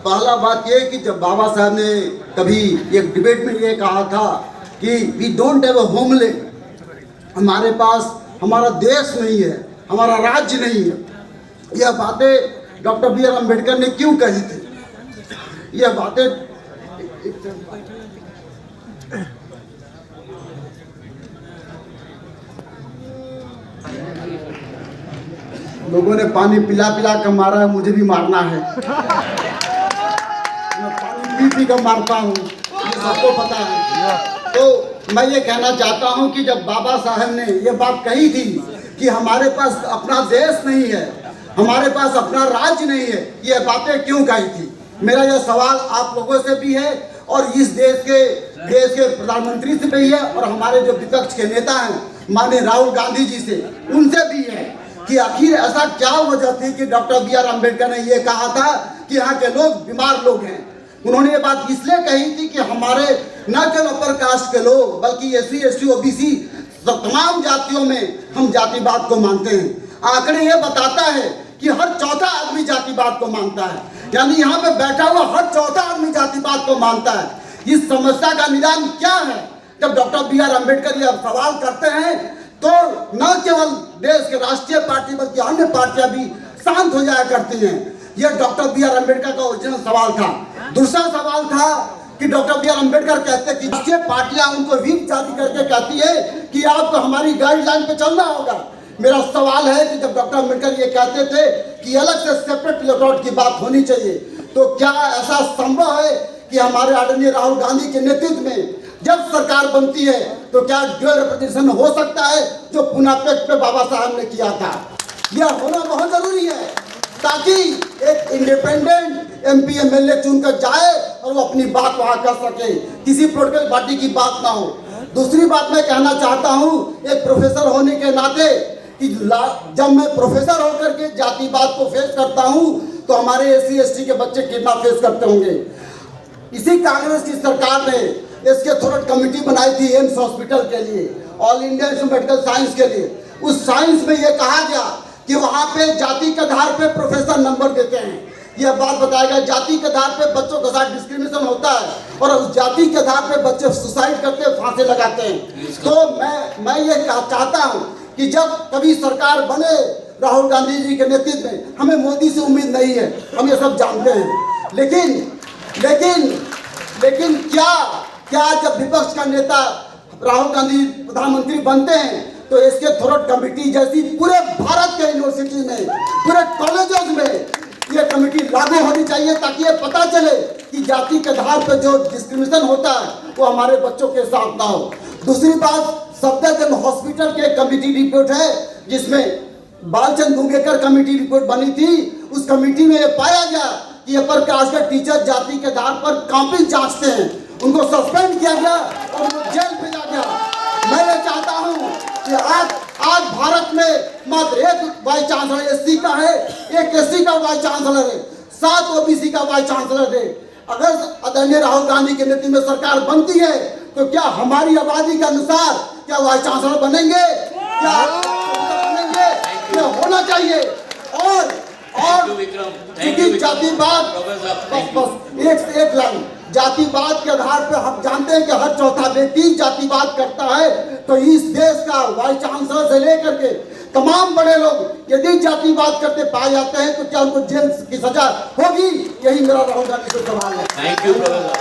पहला बात ये कि जब बाबा साहब ने कभी एक डिबेट में ये कहा था कि we don't have a homeland, हमारे पास हमारा देश नहीं है, हमारा राज्य नहीं है, यह बातें डॉक्टर बी आर अम्बेडकर ने क्यों कही थी? यह बातें लोगों ने पानी पिला पिला कर मारा है, मुझे भी मारना है। मैं पानी पी कर मारता हूँ, ये सबको पता है। तो मैं ये कहना चाहता हूँ कि जब बाबा साहब ने ये बात कही थी कि हमारे पास अपना देश नहीं है, हमारे पास अपना राज्य नहीं है, ये बातें क्यों कही थी? मेरा यह सवाल आप लोगों से भी है और इस देश के प्रधानमंत्री से भी है और हमारे जो विपक्ष के नेता हैं माननीय राहुल गांधी जी से, उनसे भी है कि आखिर ऐसा क्या वजह थी कि डॉक्टर बी आर अम्बेडकर ने ये कहा था कि यहाँ के लोग बीमार लोग हैं। उन्होंने ये बात इसलिए कही थी कि हमारे न केवल अपर कास्ट के लोग बल्कि SC ST OBC तमाम जातियों में हम जातिवाद को मानते हैं। आंकड़े ये बताता है कि हर चौथा आदमी जातिवाद को मानता है, यानी यहाँ पे बैठा हुआ हर चौथा आदमी जातिवाद को मानता है। इस समस्या का निदान क्या है? जब डॉक्टर बी आर अम्बेडकर ये सवाल करते हैं तो न केवल देश के राष्ट्रीय पार्टी बल्कि अन्य पार्टियां भी शांत हो जाया करती हैं। यह डॉक्टर बी आर अम्बेडकर का ओरिजिनल सवाल था। दूसरा सवाल था कि डॉक्टर बी आर अम्बेडकर कहते कि राष्ट्रीय पार्टियां उनको व्हीप जारी करके कहती है कि आपको हमारी गाइडलाइन पे चलना होगा। मेरा सवाल है कि जब डॉक्टर अम्बेडकर ये कहते थे कि अलग से सेपरेट इलेक्टोरेट की बात होनी चाहिए, तो क्या ऐसा संभव है कि हमारे आदरणीय राहुल गांधी के नेतृत्व में जब सरकार बनती है तो क्या ड्यूअल रिप्रेजेंटेशन हो सकता है जो पुणे पैक्ट पे बाबा साहब ने किया था? यह होना बहुत जरूरी है ताकि एक इंडिपेंडेंट MP MLA चुनकर जाए और वो अपनी बात वहां कर सके, किसी पॉलिटिकल पार्टी की बात ना हो। दूसरी बात मैं कहना चाहता हूं एक प्रोफेसर होने के नाते कि जब मैं प्रोफेसर होकर के जातिवाद को फेस करता हूं तो हमारे SC ST के बच्चे कितना फेस करते होंगे। इसी कांग्रेस की सरकार ने इसके थोड़ा कमेटी बनाई थी एम्स हॉस्पिटल के लिए, all India institute of medical science के लिए। उस साइंस में यह कहा गया कि वहां पे जाति के आधार पे प्रोफेसर नंबर देते हैं। यह बात बताया गया जाति के आधार पे बच्चों के साथ डिस्क्रिमिनेशन होता है और उस जाति के आधार पे बच्चे सुसाइड करते हैं, फांसी लगाते हैं। तो मैं ये चाहता हूँ कि जब कभी सरकार बने राहुल गांधी जी के नेतृत्व में, हमें मोदी से उम्मीद नहीं है, हम ये सब जानते हैं, लेकिन क्या जब विपक्ष का नेता राहुल गांधी प्रधानमंत्री बनते हैं तो इसके थोरट कमेटी जैसी पूरे भारत के यूनिवर्सिटी में, पूरे कॉलेजों में ये कमेटी लागू होनी चाहिए ताकि ये पता चले कि जाति के आधार पर जो डिस्क्रिमिनेशन होता है वो हमारे बच्चों के साथ ना हो। दूसरी बात, सफदरजंग हॉस्पिटल के कमेटी रिपोर्ट है जिसमें बालचंद दुंगेकर कमेटी रिपोर्ट बनी थी। उस कमेटी में ये पाया गया कि अपर कास्ट के टीचर जाति के आधार पर कॉपी जांचते हैं, उनको सस्पेंड किया गया और उनको जेल भेजा गया। मैं ये चाहता हूँ कि आज भारत में मात्र एक वाइस चांसलर SC का है, एक SC का वाइस चांसलर है, 7 OBC का वाइस चांसलर है। अगर आदरणीय राहुल गांधी के नेतृत्व में सरकार बनती है तो क्या हमारी आबादी के अनुसार क्या वाइस चांसलर बनेंगे? क्या बनेंगे? ये होना चाहिए। और क्योंकि जातिवाद एक लाइन जातिवाद के आधार पर हम जानते हैं कि हर चौथा व्यक्ति जातिवाद करता है, तो इस देश का वाइस चांसलर से लेकर के तमाम बड़े लोग यदि जातिवाद करते पाए जाते हैं तो क्या उनको जेल की सजा होगी? यही मेरा राहुल गांधी से सवाल है। Thank you professor.